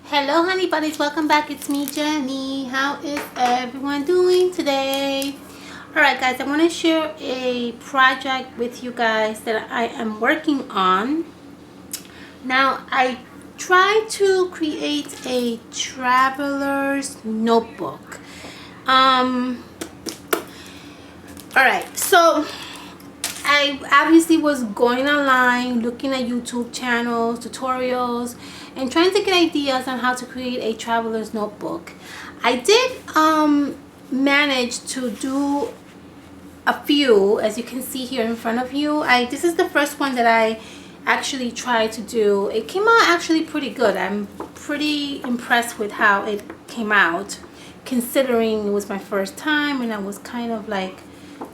Hello honey buddies, welcome back. It's me, Jenny. How is everyone doing today? Alright guys, I want to share a project with you guys that I am working on. Now I tried to create a traveler's notebook. Alright, so I obviously was going online, looking at YouTube channels, tutorials, and trying to get ideas on how to create a traveler's notebook. I did manage to do a few, as you can see here in front of you. This is the first one that I actually tried to do. It came out actually pretty good. I'm pretty impressed with how it came out, considering it was my first time and I was kind of like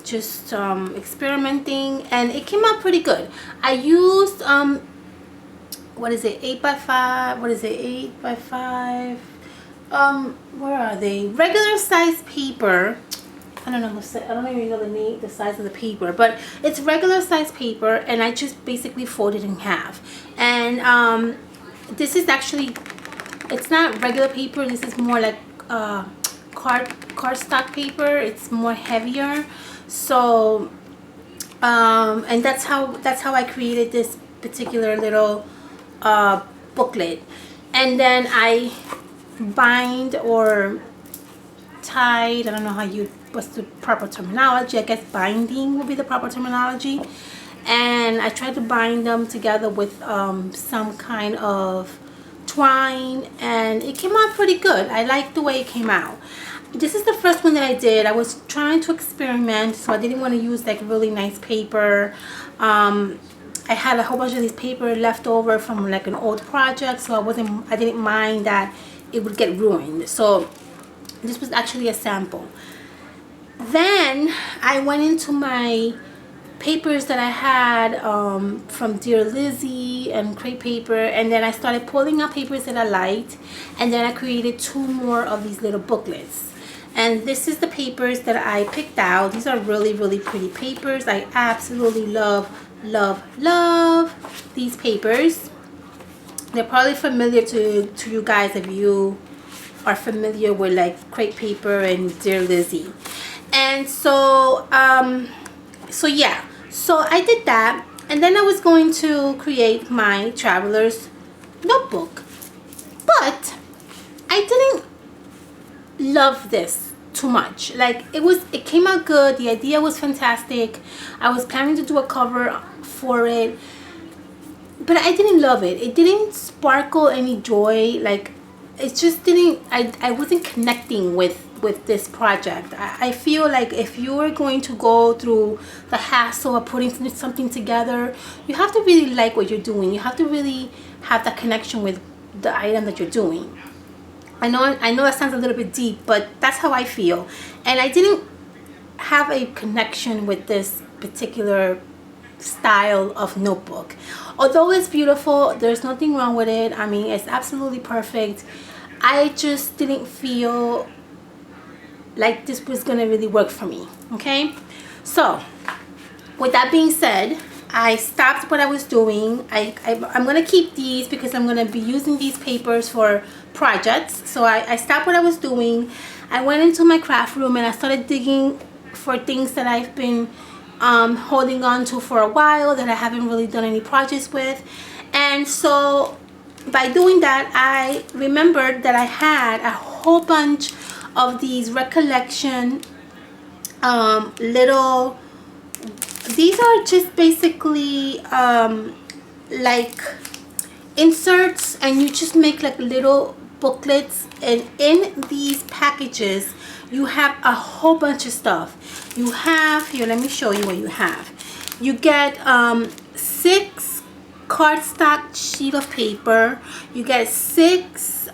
just experimenting, and it came out pretty good. I used what is it, 8x5, what is it, 8x5, where are they, regular size paper. I don't even know the size of the paper, but it's regular size paper, and I just basically folded in half. And this is actually, it's not regular paper, this is more like cardstock paper. It's more heavier. So and that's how I created this particular little booklet. And then I bind or tied, I don't know what's the proper terminology. I guess binding would be the proper terminology. And I tried to bind them together with some kind of twine, and it came out pretty good. I like the way it came out. This is the first one that I did. I was trying to experiment, so I didn't want to use like really nice paper. I had a whole bunch of this paper left over from like an old project, so I didn't mind that it would get ruined. So this was actually a sample. Then I went into my papers that I had from Dear Lizzie and crepe paper, and then I started pulling out papers that I liked, and then I created 2 more of these little booklets. And this is the papers that I picked out. These are really, really pretty papers. I absolutely love these papers. They're probably familiar to you guys if you are familiar with like crepe paper and Dear Lizzie. And so yeah, so I did that, and then I was going to create my traveler's notebook, but I didn't love this too much. Like it came out good, the idea was fantastic. I was planning to do a cover for it, but I didn't love it. It didn't sparkle any joy. Like it just didn't, I wasn't connecting with this project. I feel like if you are going to go through the hassle of putting something together, you have to really like what you're doing. You have to really have that connection with the item that you're doing. I know that sounds a little bit deep, but that's how I feel. And I didn't have a connection with this particular style of notebook. Although it's beautiful, there's nothing wrong with it. I mean, it's absolutely perfect. I just didn't feel like this was gonna really work for me. Okay, so with that being said, I stopped what I was doing. I'm gonna keep these because I'm gonna be using these papers for projects. So I stopped what I was doing. I went into my craft room and I started digging for things that I've been holding on to for a while that I haven't really done any projects with. And so by doing that, I remembered that I had a whole bunch of these recollection little, these are just basically like inserts, and you just make like little booklets, and in these packages you have a whole bunch of stuff. You have here, let me show you what you have. You get 6 cardstock sheet of paper. You get 6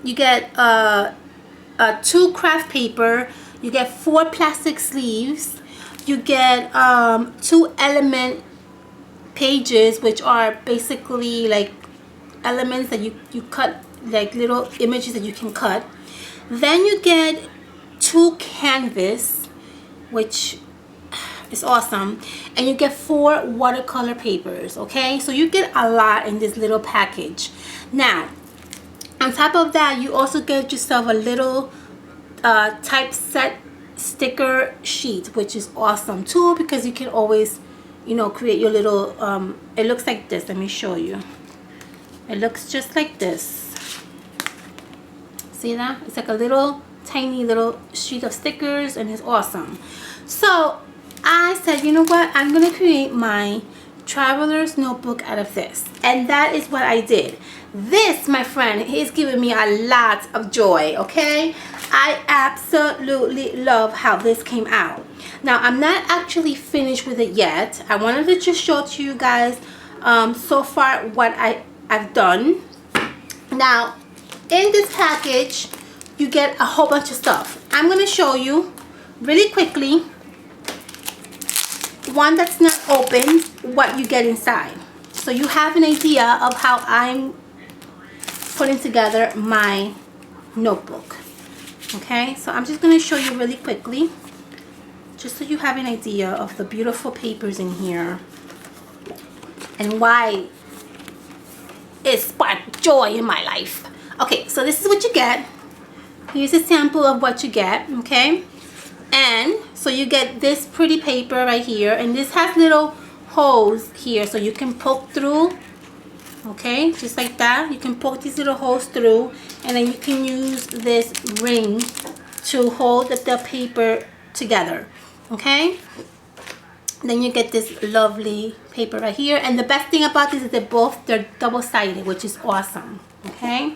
you get 2 craft paper. You get 4 plastic sleeves. You get 2 element pages, which are basically like elements that you cut, like little images that you can cut. Then you get 2 canvas, which It's awesome. And you get 4 watercolor papers, okay? So you get a lot in this little package. Now, on top of that, you also get yourself a little typeset sticker sheet, which is awesome too, because you can always, you know, create your little it looks like this. Let me show you. It looks just like this. See that? It's like a little tiny little sheet of stickers, and it's awesome. So I said, you know what, I'm gonna create my traveler's notebook out of this, and that is what I did. This, my friend, is giving me a lot of joy, okay? I absolutely love how this came out. Now, I'm not actually finished with it yet. I wanted to just show to you guys so far what I've done. Now, in this package, you get a whole bunch of stuff. I'm going to show you really quickly, one that's not open, what you get inside. So you have an idea of how I'm putting together my notebook. Okay, so I'm just going to show you really quickly, just so you have an idea of the beautiful papers in here and why it sparked joy in my life. Okay, so this is what you get. Here's a sample of what you get, okay? And so you get this pretty paper right here, and this has little holes here so you can poke through. Okay, just like that. You can poke these little holes through, and then you can use this ring to hold the paper together. Okay, then you get this lovely paper right here, and the best thing about this is they're double-sided, which is awesome. Okay,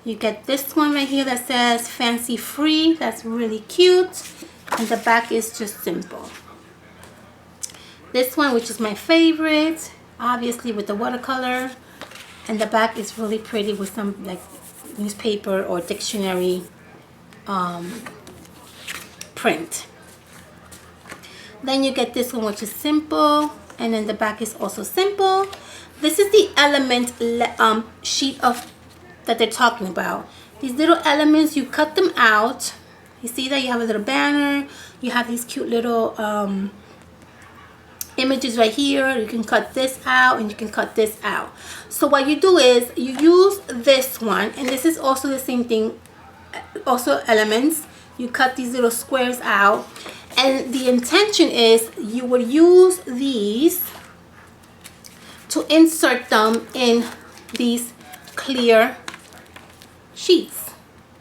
you get this one right here that says fancy free. That's really cute, and the back is just simple. This one, which is my favorite, obviously with the watercolor, and the back is really pretty with some like newspaper or dictionary print. Then you get this one, which is simple, and then the back is also simple. This is the element sheet of that they're talking about. These little elements, you cut them out. You see that you have a little banner, you have these cute little images right here. You can cut this out and you can cut this out. So what you do is you use this one, and this is also the same thing, also elements. You cut these little squares out, and the intention is you would use these to insert them in these clear sheets.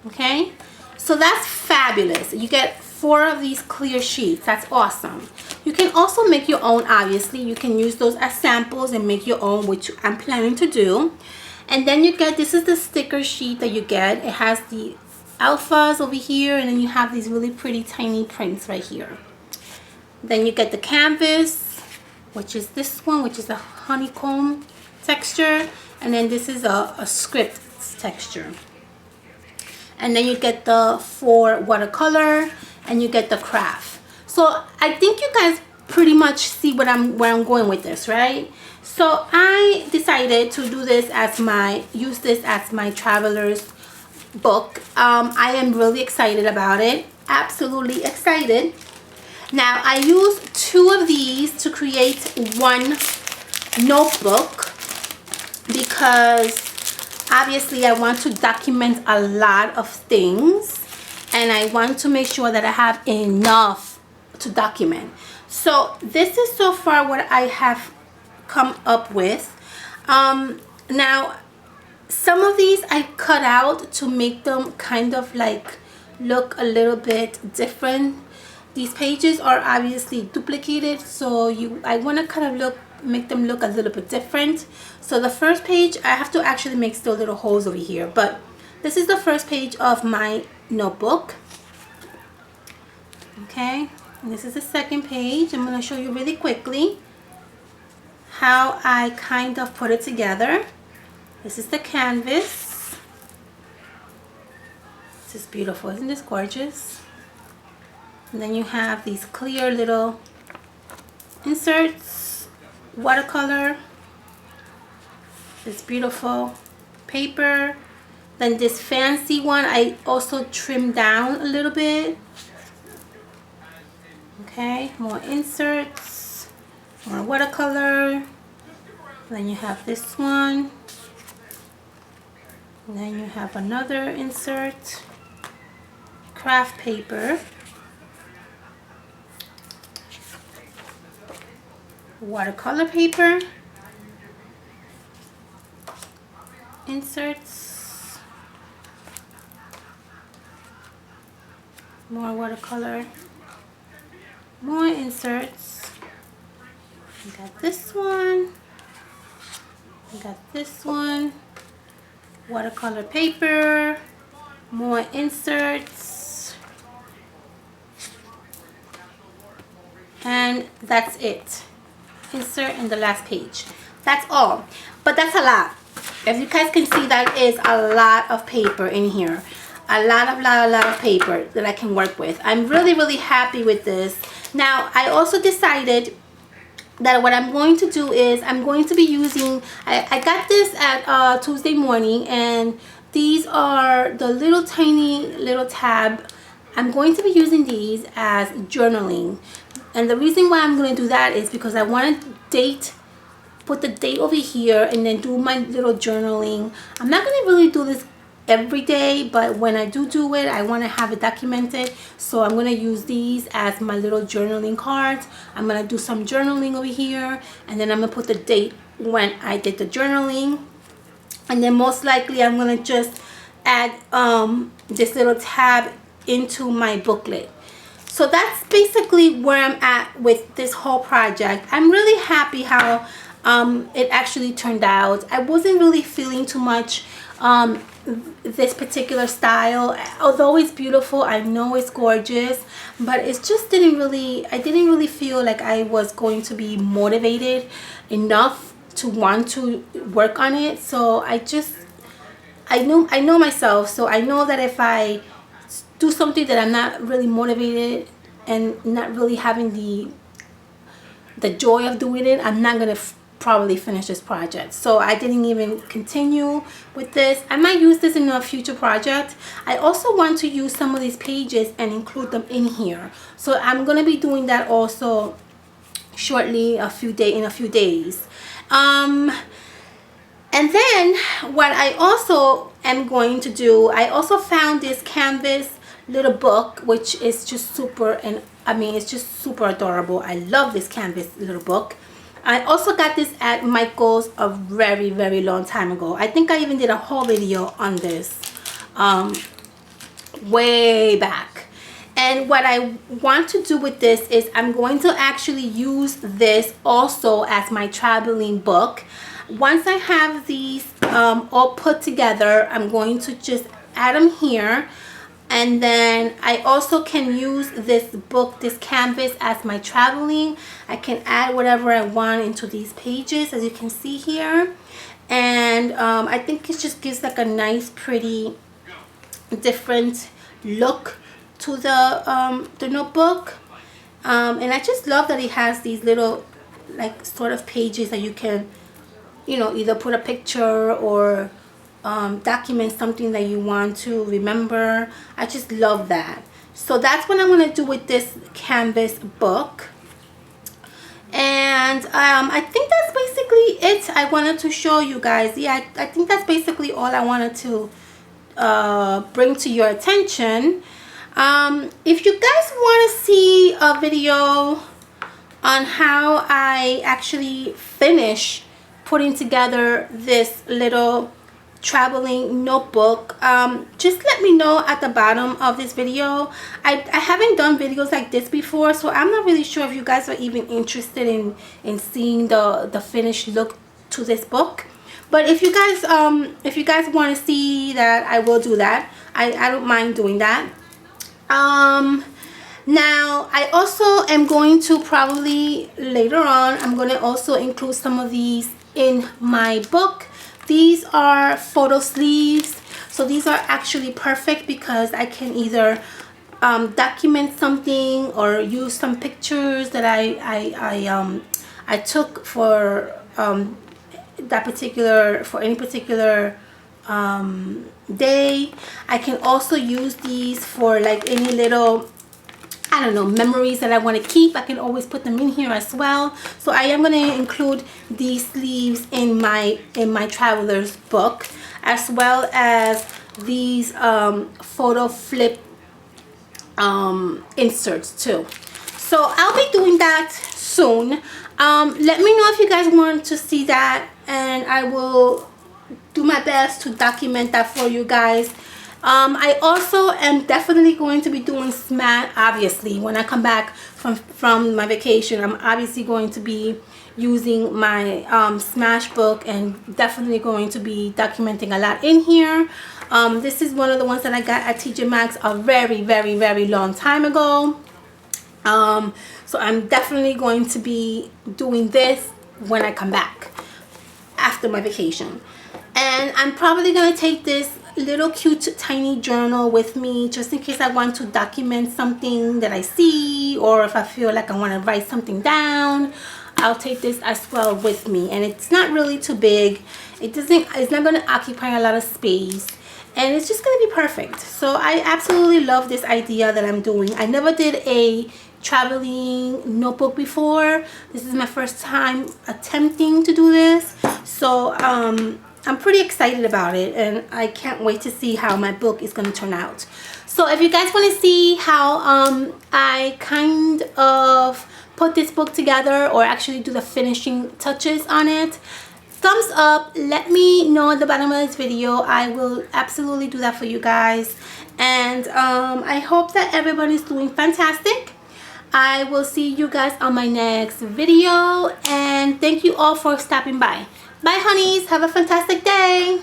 Okay, so that's fabulous. You get 4 of these clear sheets. That's awesome. You can also make your own. Obviously, you can use those as samples and make your own, which I'm planning to do. And then you get, this is the sticker sheet that you get. It has the alphas over here, and then you have these really pretty tiny prints right here. Then you get the canvas, which is this one, which is a honeycomb texture, and then this is a script texture. And then you get the 4 watercolor, and you get the craft. So I think you guys pretty much see where I'm going with this, right? So I decided to do this as use this as my traveler's book. I am really excited about it. Absolutely excited. Now I used 2 of these to create one notebook because obviously I want to document a lot of things, and I want to make sure that I have enough to document. So this is so far what I have come up with. Now some of these I cut out to make them kind of like look a little bit different. These pages are obviously duplicated, so I want to kind of make them look a little bit different. So the first page, I have to actually make still little holes over here, but this is the first page of my notebook. Okay, and this is the second page. I'm going to show you really quickly how I kind of put it together. This is the canvas. This is beautiful. Isn't this gorgeous? And then you have these clear little inserts, watercolor, this beautiful paper. Then this fancy one I also trimmed down a little bit. Okay, Okay, more inserts, more watercolor. Then you have this one. And then you have another insert, craft paper, watercolor paper, inserts, more watercolor, more inserts. We got this one, we got this one, watercolor paper, more inserts, and that's it. Insert in the last page. That's all, but that's a lot. As you guys can see, that is a lot of paper in here. A lot of paper that I can work with. I'm really happy with this. Now, I also decided that what I'm going to do is I'm going to be using, I got this at Tuesday morning, and these are the little tiny little tab. I'm going to be using these as journaling, and the reason why I'm going to do that is because I want to put the date over here and then do my little journaling. I'm not going to really do this every day, but when I do it, I want to have it documented. So I'm going to use these as my little journaling cards. I'm going to do some journaling over here, and then I'm going to put the date when I did the journaling, and then most likely I'm going to just add this little tab into my booklet. So that's basically where I'm at with this whole project. I'm really happy how it actually turned out. I wasn't really feeling too much this particular style, although it's beautiful. I know it's gorgeous, but it just I didn't really feel like I was going to be motivated enough to want to work on it. So I know myself, so I know that if I do something that I'm not really motivated and not really having the joy of doing it, I'm not gonna probably finish this project. So I didn't even continue with this. I might use this in a future project. I also want to use some of these pages and include them in here, so I'm gonna be doing that also shortly, in a few days. And then what I also am going to do, I also found this canvas little book, which is just super, and I mean, it's just super adorable. I love this canvas little book. I also got this at Michael's a very long time ago. I think I even did a whole video on this way back. And what I want to do with this is I'm going to actually use this also as my traveling book. Once I have these all put together, I'm going to just add them here. And then I also can use this book, this canvas, as my traveling. I can add whatever I want into these pages, as you can see here. And I think it just gives like a nice, pretty, different look to the notebook. And I just love that it has these little, like, sort of pages that you can, you know, either put a picture or document something that you want to remember. I just love that. So that's what I'm going to do with this canvas book. And I think that's basically it I wanted to show you guys. Yeah, I think that's basically all I wanted to bring to your attention. If you guys want to see a video on how I actually finish putting together this little traveling notebook, just let me know at the bottom of this video. I haven't done videos like this before, so I'm not really sure if you guys are even interested in seeing the finished look to this book. But if you guys want to see that, I will do that. I don't mind doing that. Now I also am going to probably later on, I'm going to also include some of these in my book. These are photo sleeves, so these are actually perfect because I can either document something or use some pictures that I took for any particular day. I can also use these for like any little I don't know, memories that I want to keep. I can always put them in here as well. So I am going to include these sleeves in my traveler's book, as well as these photo flip inserts too. So I'll be doing that soon. Let me know if you guys want to see that, and I will do my best to document that for you guys. I also am definitely going to be doing Smash. Obviously, when I come back from my vacation, I'm obviously going to be using my Smash book, and definitely going to be documenting a lot in here. This is one of the ones that I got at TJ Maxx a very long time ago. So I'm definitely going to be doing this when I come back after my vacation. And I'm probably going to take this little cute tiny journal with me, just in case I want to document something that I see, or if I feel like I want to write something down. I'll take this as well with me, and it's not really too big. It's not going to occupy a lot of space, and it's just going to be perfect. So I absolutely love this idea that I'm doing. I never did a traveling notebook before. This is my first time attempting to do this, so I'm pretty excited about it, and I can't wait to see how my book is going to turn out. So if you guys want to see how I kind of put this book together, or actually do the finishing touches on it, thumbs up. Let me know at the bottom of this video. I will absolutely do that for you guys. And I hope that everybody's doing fantastic. I will see you guys on my next video, and thank you all for stopping by. Bye, honeys. Have a fantastic day.